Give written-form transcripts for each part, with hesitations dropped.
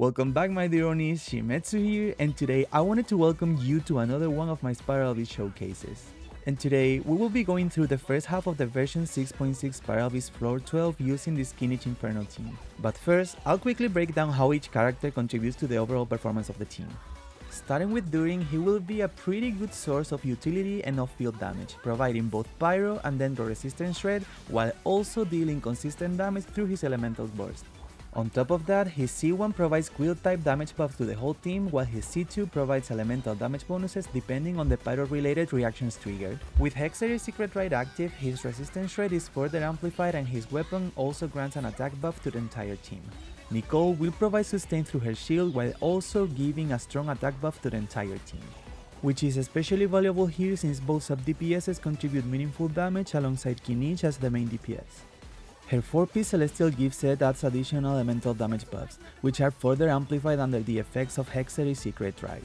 Welcome back my dear Onis, Shimetsu here, and today I wanted to welcome you to another one of my Spiral Beast showcases. And today we will be going through the first half of the version 6.6 Spiral Beast Floor 12 using this Kinich Inferno team. But first, I'll quickly break down how each character contributes to the overall performance of the team. Starting with During, he will be a pretty good source of utility and off-field damage, providing both Pyro and Dendro resistance shred while also dealing consistent damage through his elemental burst. On top of that, his C1 provides Quill type damage buff to the whole team, while his C2 provides elemental damage bonuses depending on the pyro related reactions triggered. With Hexary's Secret Rite active, his resistance shred is further amplified and his weapon also grants an attack buff to the entire team. Nicole will provide sustain through her shield while also giving a strong attack buff to the entire team, which is especially valuable here since both sub DPSs contribute meaningful damage alongside Kinich as the main DPS. Her 4-piece Celestial Gift set adds additional elemental damage buffs, which are further amplified under the effects of Hexary's Secret Rite.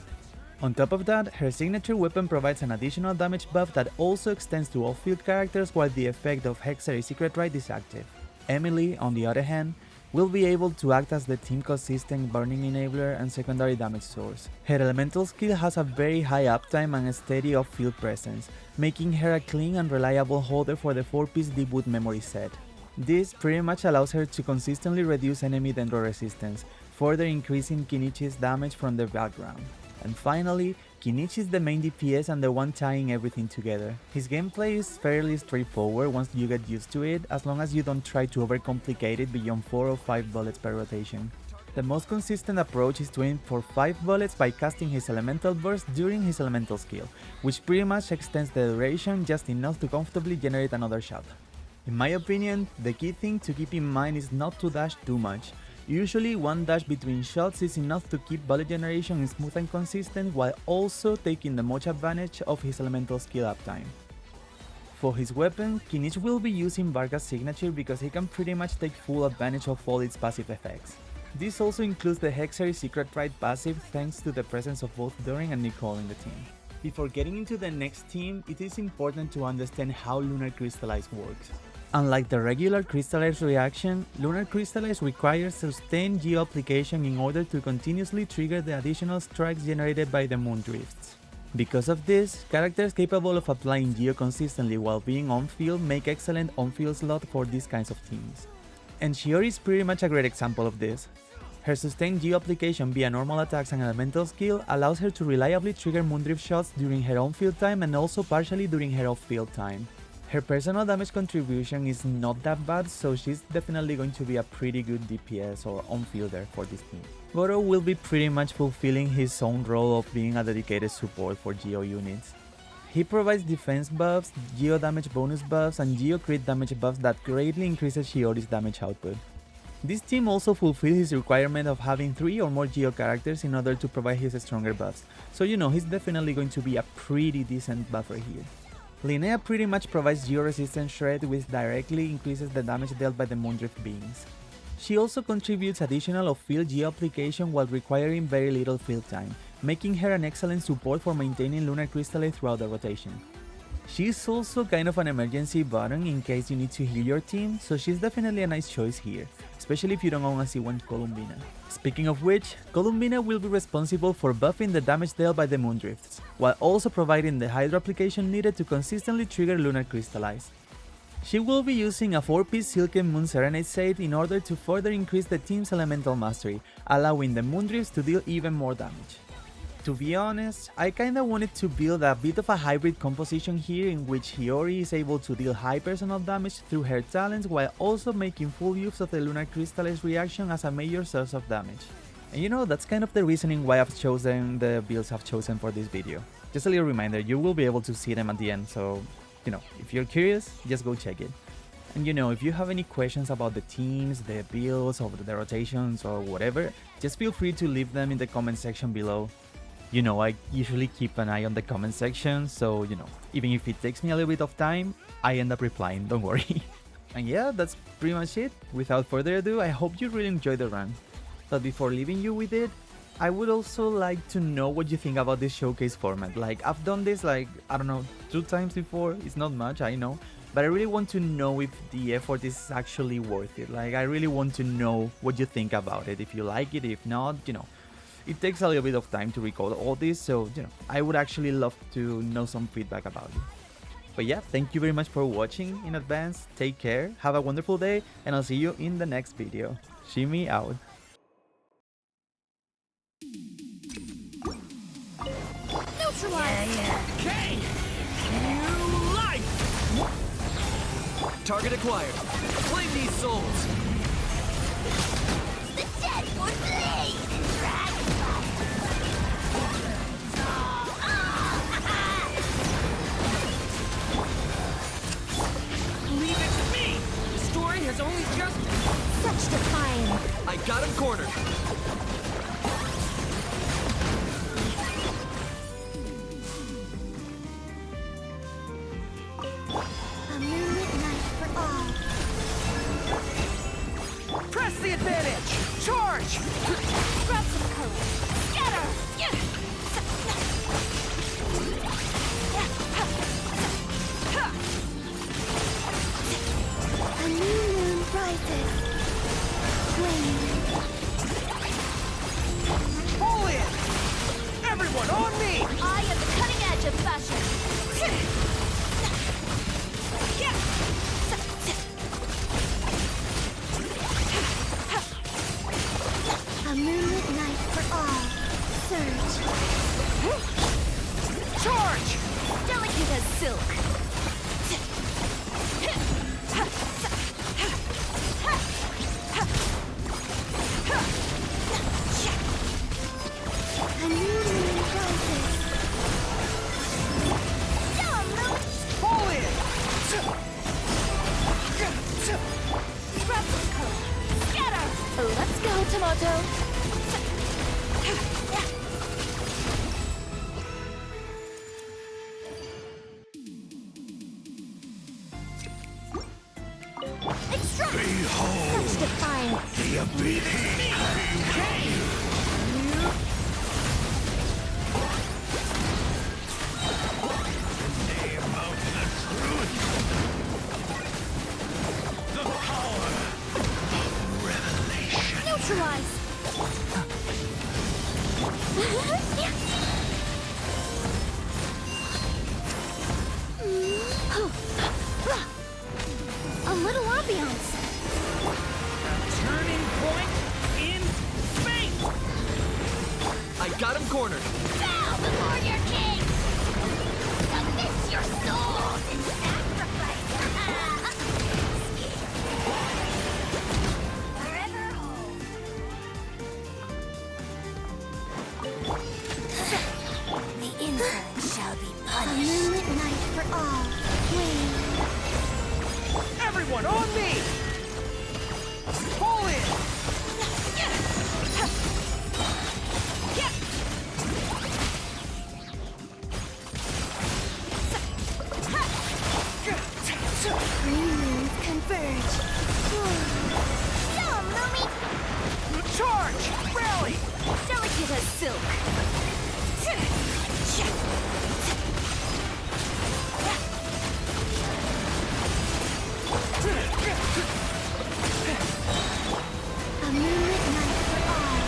On top of that, her signature weapon provides an additional damage buff that also extends to off-field characters while the effect of Hexary's Secret Rite is active. Emily, on the other hand, will be able to act as the team consistent burning enabler and secondary damage source. Her elemental skill has a very high uptime and a steady off-field presence, making her a clean and reliable holder for the 4-piece debut memory set. This pretty much allows her to consistently reduce enemy Dendro resistance, further increasing Kinich's damage from the background. And finally, Kinich is the main DPS and the one tying everything together. His gameplay is fairly straightforward once you get used to it, as long as you don't try to overcomplicate it beyond 4 or 5 bullets per rotation. The most consistent approach is to aim for 5 bullets by casting his elemental burst during his elemental skill, which pretty much extends the duration just enough to comfortably generate another shot. In my opinion, the key thing to keep in mind is not to dash too much. Usually one dash between shots is enough to keep bullet generation smooth and consistent while also taking the most advantage of his elemental skill uptime. For his weapon, Kinich will be using Varga's signature because he can pretty much take full advantage of all its passive effects. This also includes the Hexary's Secret Rite passive thanks to the presence of both During and Nicole in the team. Before getting into the next team, it is important to understand how Lunar Crystallize works. Unlike the regular Crystallize reaction, Lunar Crystallize requires sustained geo application in order to continuously trigger the additional strikes generated by the moon drifts. Because of this, characters capable of applying geo consistently while being on-field make excellent on-field slot for these kinds of teams. And Chiori is pretty much a great example of this. Her sustained geo application via normal attacks and elemental skill allows her to reliably trigger moondrift shots during her on-field time and also partially during her off-field time. Her personal damage contribution is not that bad, so she's definitely going to be a pretty good DPS or on-fielder for this team. Goro will be pretty much fulfilling his own role of being a dedicated support for Geo units. He provides defense buffs, Geo damage bonus buffs, and Geo crit damage buffs that greatly increases Chiori's damage output. This team also fulfills his requirement of having 3 or more Geo characters in order to provide his stronger buffs, so he's definitely going to be a pretty decent buffer here. Linnea pretty much provides Geo resistance shred which directly increases the damage dealt by the Moondrift beings. She also contributes additional off-field Geo application while requiring very little field time, making her an excellent support for maintaining Lunar Crystallize throughout the rotation. She's also kind of an emergency button in case you need to heal your team, so she's definitely a nice choice here, especially if you don't own a C1 Columbina. Speaking of which, Columbina will be responsible for buffing the damage dealt by the Moondrifts, while also providing the Hydro application needed to consistently trigger Lunar Crystallize. She will be using a 4-piece Silken Moon Serenade set in order to further increase the team's elemental mastery, allowing the Moondrifts to deal even more damage. To be honest, I kinda wanted to build a bit of a hybrid composition here in which Chiori is able to deal high personal damage through her talents while also making full use of the Lunar Crystallize reaction as a major source of damage. And that's kind of the reasoning why I've chosen the builds I've chosen for this video. Just a little reminder, you will be able to see them at the end, so if you're curious, just go check it. And if you have any questions about the teams, the builds, or the rotations or whatever, just feel free to leave them in the comment section below. I usually keep an eye on the comment section, so even if it takes me a little bit of time, I end up replying, don't worry. And yeah, that's pretty much it. Without further ado, I hope you really enjoyed the run. But before leaving you with it, I would also like to know what you think about this showcase format. Like, I've done this I don't know, 2 times before, it's not much, I know. but I really want to know if the effort is actually worth it. Like, I really want to know what you think about it, if you like it, if not, it takes a little bit of time to record all this, so, I would actually love to know some feedback about it. But yeah, thank you very much for watching in advance, take care, have a wonderful day, and I'll see you in the next video. Shimi out. Okay! New life! Target acquired. Claim these souls! The dead would bleed! Leave it to me! The story has only just... Such defiance! I got him cornered! A moonlit night for all. Press the advantage! Charge! Grab some color. Scatter! A new moon rises. Flame. Pull in! Everyone on me! I am the cutting edge of fashion. A moonlit night for all. Surge. Charge! Delicate as silk. A new moon rises. Pull in! Grab some color. Scatter! Let's go, Tomato. Extract! Behold Such defiance! the abyss behind you. Name of the truth. The power of revelation. Neutralize! A little ambiance. Turning point in space! I got him cornered! Bow before your king! Submit your souls in sacrifice! Forever home. The insolent shall be punished. A moonlit night for all. Wait. Everyone on me! Pull in! Green moons converge. Yum, Lumi! Charge! Rally! Delicate as silk. A moonlit night for all.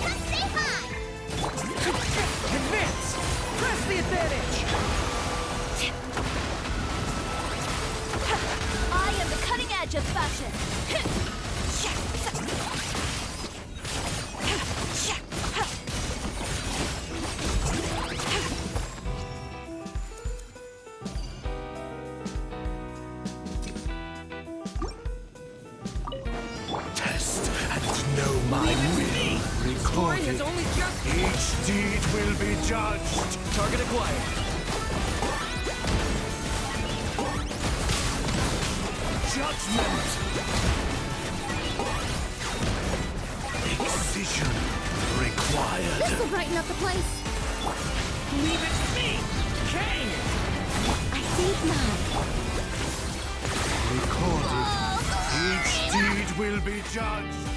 Come say hi! Advance! Press the advantage! I am the cutting edge of fashion. Test and know my will. Story has Recorded. only just... Each deed will be judged. Target acquired. Judgment. Excision required. This'll brighten up the place. Leave it to me! Kang! I think not. Recorded. Each deed will be judged.